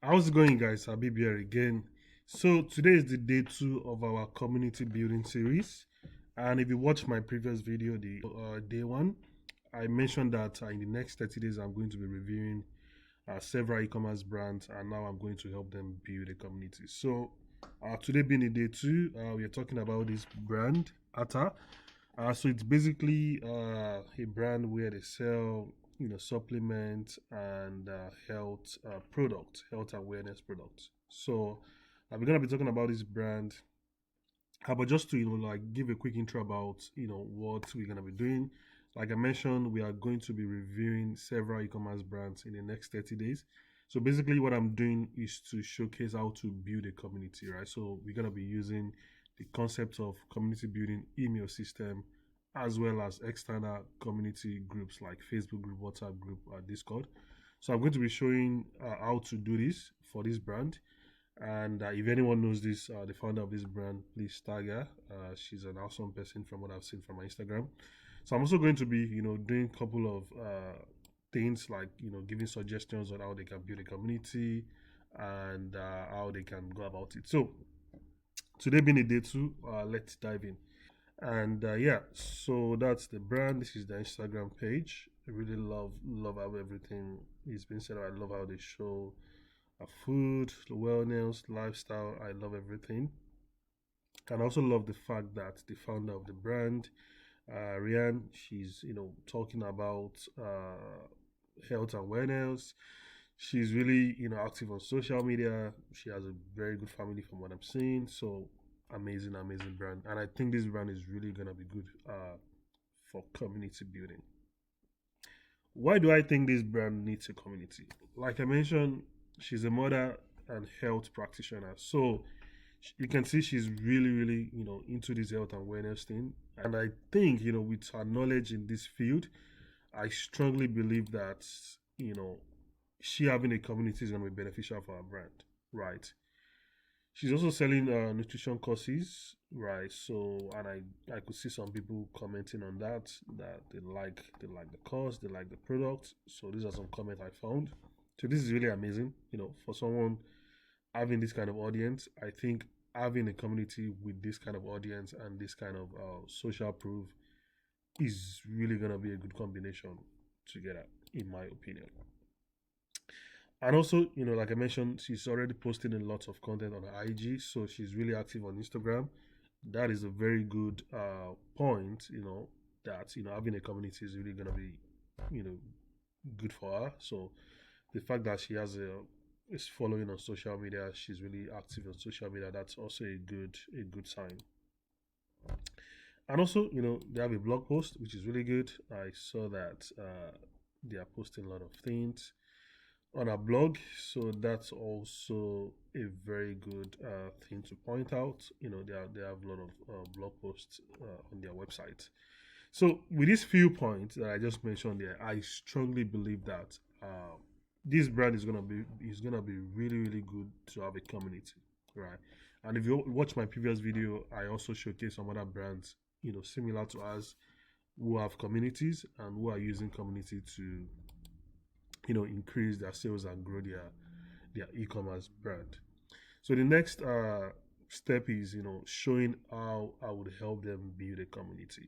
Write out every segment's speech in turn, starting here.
How's it going, guys? Habib here again. So today is the day two of our community building series, and if you watch my previous video, the day one, I mentioned that in the next 30 days I'm going to be reviewing several e-commerce brands, and now I'm going to help them build a community. So today being the day two, we are talking about this brand ARTAH. So it's basically a brand where they sell, supplements and health products, health awareness products. So we're gonna be talking about this brand. But just to like give a quick intro about what we're gonna be doing. Like I mentioned, we are going to be reviewing several e-commerce brands in the next 30 days. So basically, what I'm doing is to showcase how to build a community, right? So we're gonna be using the concept of community building email system as well as external community groups like Facebook group, WhatsApp group, Discord. So I'm going to be showing how to do this for this brand. And if anyone knows this, the founder of this brand, please tag her. She's an awesome person from what I've seen from my Instagram. So I'm also going to be, doing a couple of things like, giving suggestions on how they can build a community and how they can go about it. So today being a day two, let's dive in. And yeah, so that's the brand. This is the Instagram page. I really love how everything is being said. I love how they show food, the wellness, lifestyle. I love everything. And I also love the fact that the founder of the brand, Rian, she's talking about health and wellness. She's really active on social media. She has a very good family from what I'm seeing. So amazing brand, and I think this brand is really gonna be good for community building. Why do I think this brand needs a community? Like I mentioned, she's a mother and health practitioner, so you can see she's really into this health and wellness thing. And I think with her knowledge in this field, I strongly believe that she having a community is going to be beneficial for our brand, right? She's also selling nutrition courses, right? So, and I could see some people commenting on that they like the course, they like the product. So these are some comments I found. So this is really amazing, for someone having this kind of audience. I think having a community with this kind of audience and this kind of social proof is really gonna be a good combination together, in my opinion. And also, like I mentioned, she's already posting a lot of content on her IG, so she's really active on Instagram. That is a very good point, that having a community is really gonna be, you know, good for her. So the fact that she has a is following on social media, she's really active on social media. That's also a good sign. And also, they have a blog post which is really good. I saw that they are posting a lot of things on a blog, so that's also a very good thing to point out. They have a lot of blog posts on their website. So with these few points that I just mentioned there, I strongly believe that this brand is gonna be really good to have a community, right? And if you watch my previous video, I also showcase some other brands, similar to us, who have communities and who are using community to increase their sales and grow their e-commerce brand. So the next step is showing how I would help them build a community,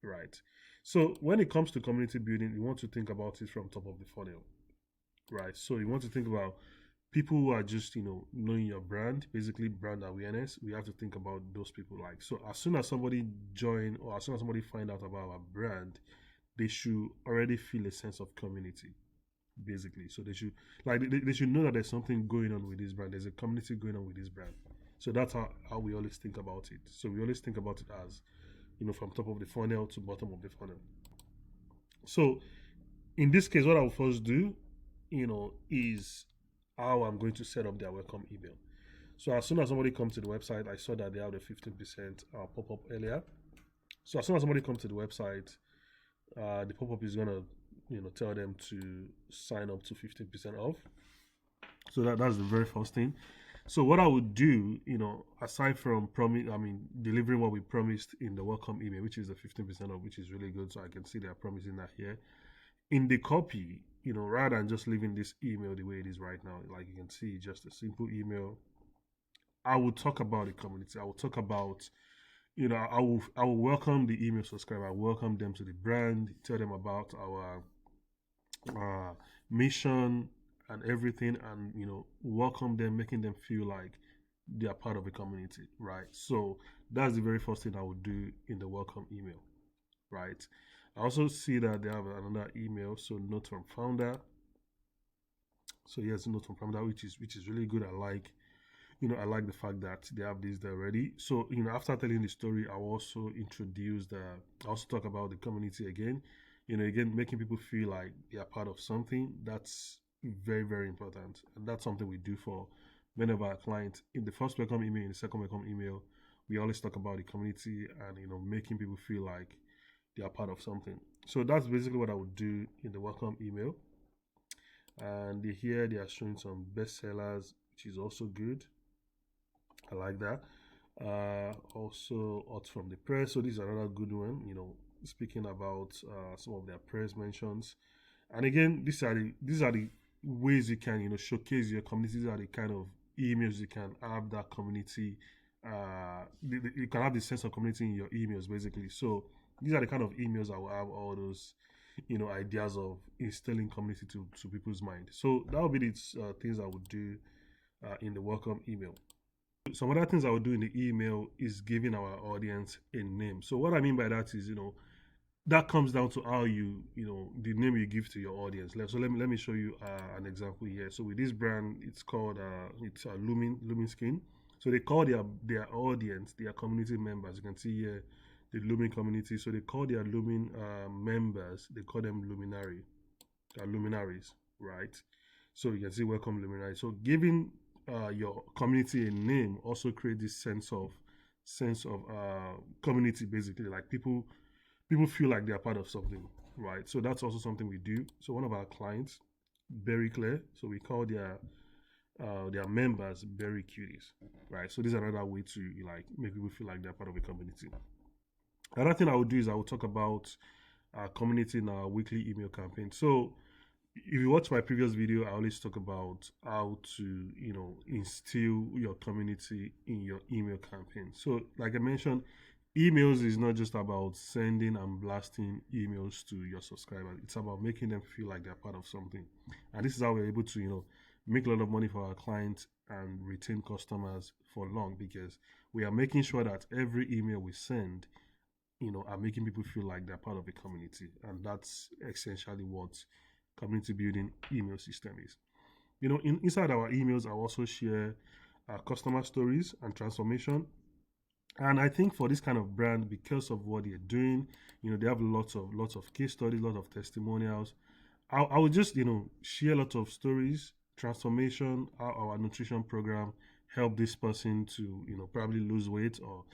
right? So when it comes to community building, you want to think about it from top of the funnel, right? So you want to think about people who are just knowing your brand, basically brand awareness. We have to think about those people. Like, so as soon as somebody join or as soon as somebody find out about our brand, they should already feel a sense of community, basically. So they should they should know that there's something going on with this brand. There's a community going on with this brand. So that's how we always think about it. So we always think about it as from top of the funnel to bottom of the funnel. So in this case, what I'll first do, is how I'm going to set up their welcome email. So as soon as somebody comes to the website, I saw that they have the 15% pop up earlier. So as soon as somebody comes to the website, the pop up is gonna tell them to sign up to 15% off. So that's the very first thing. So what I would do, aside from delivering what we promised in the welcome email, which is the 15% off, which is really good. So I can see they're promising that here. In the copy, rather than just leaving this email the way it is right now, like you can see, just a simple email, I will talk about the community. I will talk about, I will welcome the email subscriber, welcome them to the brand, tell them about our uh, mission and everything, and welcome them, making them feel like they are part of a community, right? So that's the very first thing I would do in the welcome email, right? I also see that they have another email, so note from founder. So yes, note from founder, which is really good. I like the fact that they have this there already. So after telling the story, I'll also I also talk about the community again. Again, making people feel like they are part of something. That's very, very important, and that's something we do for many of our clients. In the first welcome email, in the second welcome email, we always talk about the community and making people feel like they are part of something. So that's basically what I would do in the welcome email. And here they are showing some bestsellers, which is also good. I like that. Also, out from the press. So this is another good one. Speaking about some of their press mentions. And again, these are the ways you can showcase your community. These are the kind of emails you can have that community. You can have the sense of community in your emails, basically. So these are the kind of emails that will have all those ideas of instilling community to people's mind. So that would be the things I would do in the welcome email. Some other things I would do in the email is giving our audience a name. So what I mean by that is, that comes down to how the name you give to your audience. So let me show you an example here. So with this brand, it's called Lumin Skin. So they call their audience, their community members. You can see here the Lumin community. So they call their Lumin members, they call them luminaries, right? So you can see welcome luminary. So giving your community a name also create this sense of community, basically, like people feel like they're part of something, right? So that's also something we do. So one of our clients, Berry Clear, so we call their members Berry Cuties, right? So this is another way to make people feel like they're part of a community. Another thing I would do is I would talk about our community in our weekly email campaign. So if you watch my previous video, I always talk about how to instill your community in your email campaign. So like I mentioned, emails is not just about sending and blasting emails to your subscribers. It's about making them feel like they're part of something. And this is how we're able to make a lot of money for our clients and retain customers for long, because we are making sure that every email we send are making people feel like they're part of a community. And that's essentially what community building email system is. Inside our emails, I'll also share customer stories and transformation. And I think for this kind of brand, because of what they're doing, they have lots of case studies, lots of testimonials. I would just share a lot of stories, transformation, how our nutrition program help this person to probably lose weight or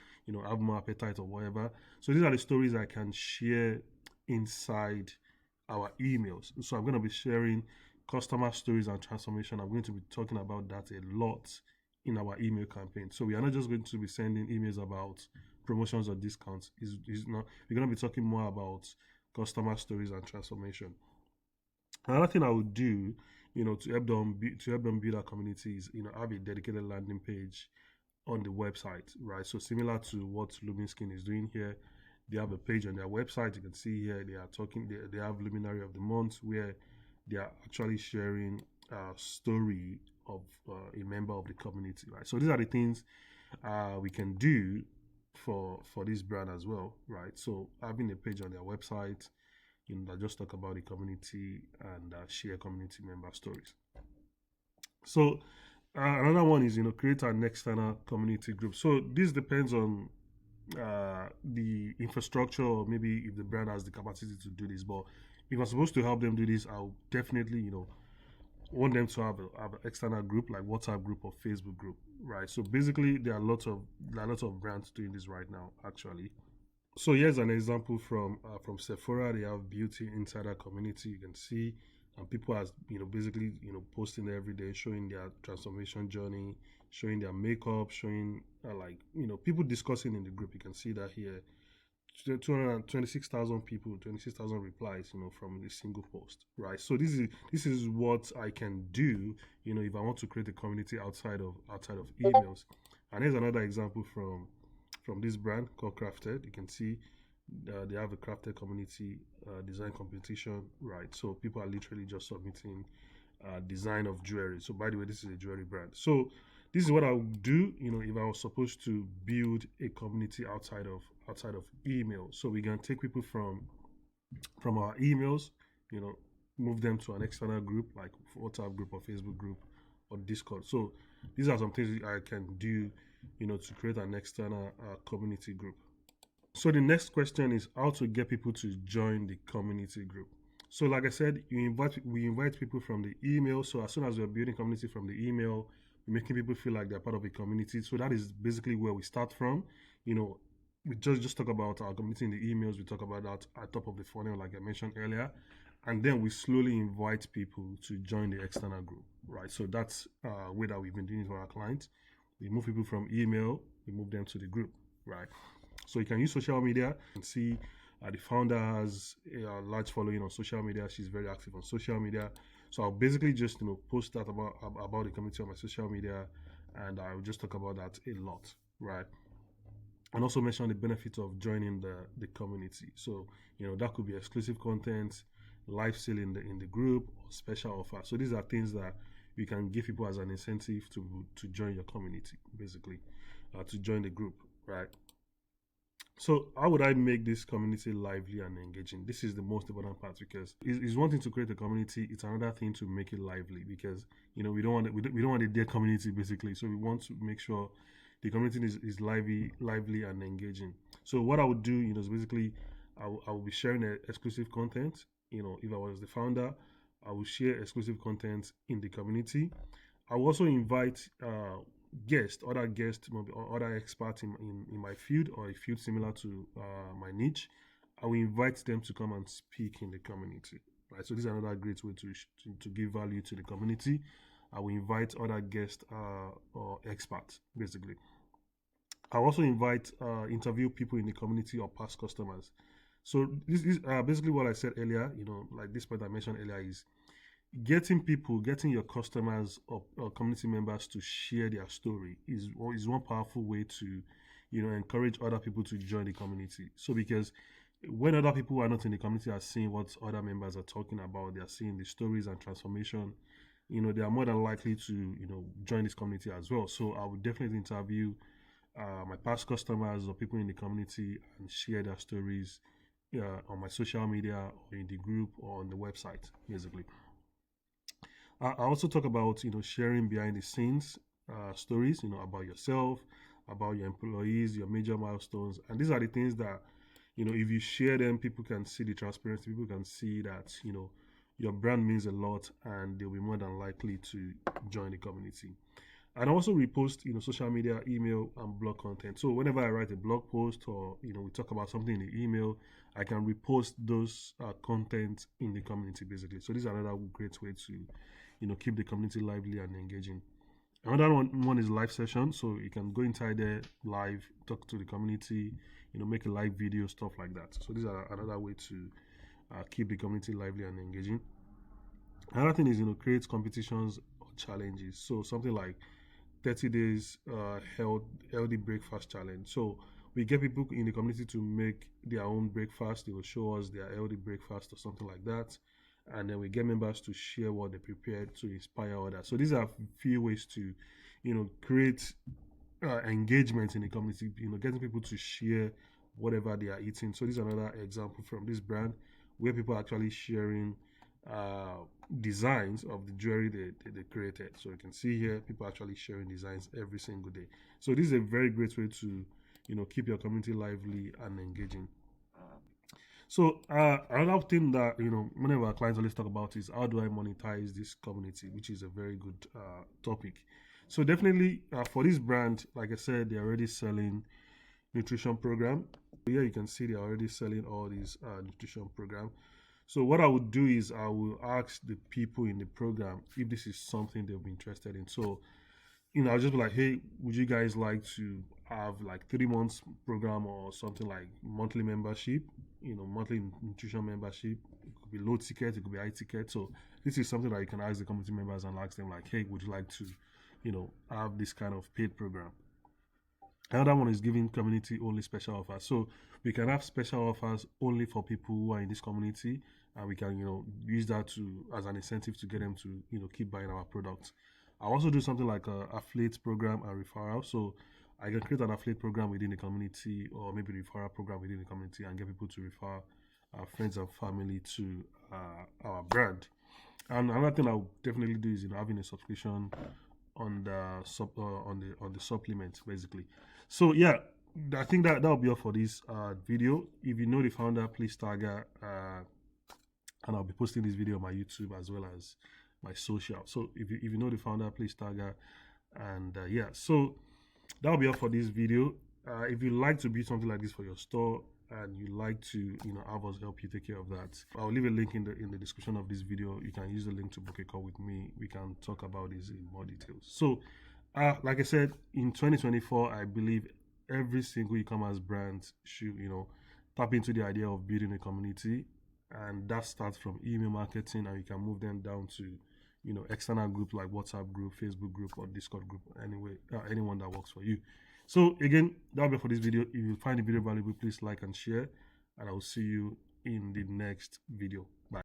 have more appetite or whatever. So these are the stories I can share inside our emails. So I'm going to be sharing customer stories and transformation. I'm going to be talking about that a lot in our email campaign. So we are not just going to be sending emails about promotions or discounts. Is not. We're going to be talking more about customer stories and transformation. Another thing I would do, to help them build our community is, have a dedicated landing page on the website, right? So similar to what Luminskin is doing here, they have a page on their website. You can see here they are talking. They have Luminary of the Month, where they are actually sharing a story of a member of the community, right? So these are the things we can do for this brand as well, right? So having a page on their website, that just talk about the community and share community member stories. So another one is create an external community group. So this depends on the infrastructure, or maybe if the brand has the capacity to do this. But if I'm supposed to help them do this, I'll definitely want them to have an external group, like WhatsApp group or Facebook group, right? So basically, there are lots of brands doing this right now, actually. So here's an example from Sephora. They have beauty insider community. You can see, and people are basically posting every day, showing their transformation journey, showing their makeup, showing people discussing in the group. You can see that here. 226,000 people, 26,000 replies, from a single post, right? So this is what I can do, if I want to create a community outside of emails. And here's another example from this brand called Crafted. You can see they have a crafted community design competition, right? So people are literally just submitting design of jewelry. So by the way, this is a jewelry brand. So this is what I would do, if I was supposed to build a community outside of email. So we can take people from our emails, move them to an external group like WhatsApp group or Facebook group or Discord. So these are some things I can do, to create an external community group. So the next question is how to get people to join the community group. So like I said, we invite people from the email. So as soon as we're building community from the email, we're making people feel like they're part of a community. So that is basically where we start from. We just talk about our community in the emails. We talk about that at top of the funnel, like I mentioned earlier. And then we slowly invite people to join the external group, right? So that's a way that we've been doing it for our clients. We move people from email, we move them to the group, right? So you can use social media. You can see the founder has a large following on social media. She's very active on social media. So I'll basically just post that about the community on my social media, and I'll just talk about that a lot, right? And also mention the benefits of joining the community. So that could be exclusive content, live sale in the group, or special offer. So these are things that you can give people as an incentive to join your community, basically, to join the group, right? So how would I make this community lively and engaging? This is the most important part, because it's one thing to create a community. It's another thing to make it lively, because we don't want a dead community, basically. So we want to make sure the community is lively and engaging. So what I would do, is basically I will be sharing exclusive content. If I was the founder, I will share exclusive content in the community. I will also invite other guests, or other experts in my field, or a field similar to my niche. I will invite them to come and speak in the community, right? So this is another great way to give value to the community. I will invite other guests or experts, basically. I also interview people in the community or past customers. So this is basically what I said earlier. Like this point I mentioned earlier is getting your customers or community members to share their story is one powerful way to encourage other people to join the community. So because when other people who are not in the community are seeing what other members are talking about, they are seeing the stories and transformation, they are more than likely to join this community as well. So I would definitely interview my past customers or people in the community and share their stories on my social media or in the group or on the website, basically. I also talk about sharing behind the scenes stories, about yourself, about your employees, your major milestones, and these are the things that if you share them, people can see the transparency. People can see that your brand means a lot, and they'll be more than likely to join the community. And also repost social media, email, and blog content. So whenever I write a blog post, or we talk about something in the email, I can repost those content in the community, basically. So this is another great way to keep the community lively and engaging. Another one is live session. So you can go inside there live, talk to the community, make a live video, stuff like that. So these are another way to keep the community lively and engaging. Another thing is create competitions or challenges. So something like 30 days healthy breakfast challenge. So we get people in the community to make their own breakfast. They will show us their healthy breakfast or something like that, and then we get members to share what they prepared to inspire others. So these are a few ways to create engagement in the community, getting people to share whatever they are eating. So this is another example from this brand where people are actually sharing designs of the jewelry they created. So you can see here people actually sharing designs every single day. So this is a very great way to keep your community lively and engaging. So another thing that many of our clients always talk about is how do I monetize this community, which is a very good topic. So definitely for this brand, like I said, they're already selling nutrition program. Here you can see they're already selling all these nutrition program. So what I would do is I will ask the people in the program if this is something they'll be interested in. So I'll just be like, hey, would you guys like to have like 3 months program or something like monthly membership, monthly nutrition membership. It could be low ticket, it could be high ticket. So this is something that you can ask the community members and ask them like, hey, would you like to, have this kind of paid program? Another one is giving community only special offers. So we can have special offers only for people who are in this community, and we can, use that to as an incentive to get them to, keep buying our products. I also do something like a affiliate program and referral. So I can create an affiliate program within the community, or maybe referral program within the community, and get people to refer friends and family to our brand. And another thing I'll definitely do is having a subscription on the on the supplement basically. So yeah, I think that'll be all for this video. If you know the founder, please tag her, and I'll be posting this video on my YouTube as well as my social. So if you know the founder, please tag her. And yeah, so that'll be all for this video. If you like to build something like this for your store and you like to have us help you take care of that, I'll leave a link in the description of this video. You can use the link to book a call with me. We can talk about this in more details. So like I said, in 2024, I believe every single e-commerce brand should tap into the idea of building a community, and that starts from email marketing, and you can move them down to external group like WhatsApp group, Facebook group, or Discord group, anyway, anyone that works for you. So again, that'll be for this video. If you find the video valuable, please like and share, and I will see you in the next video. Bye.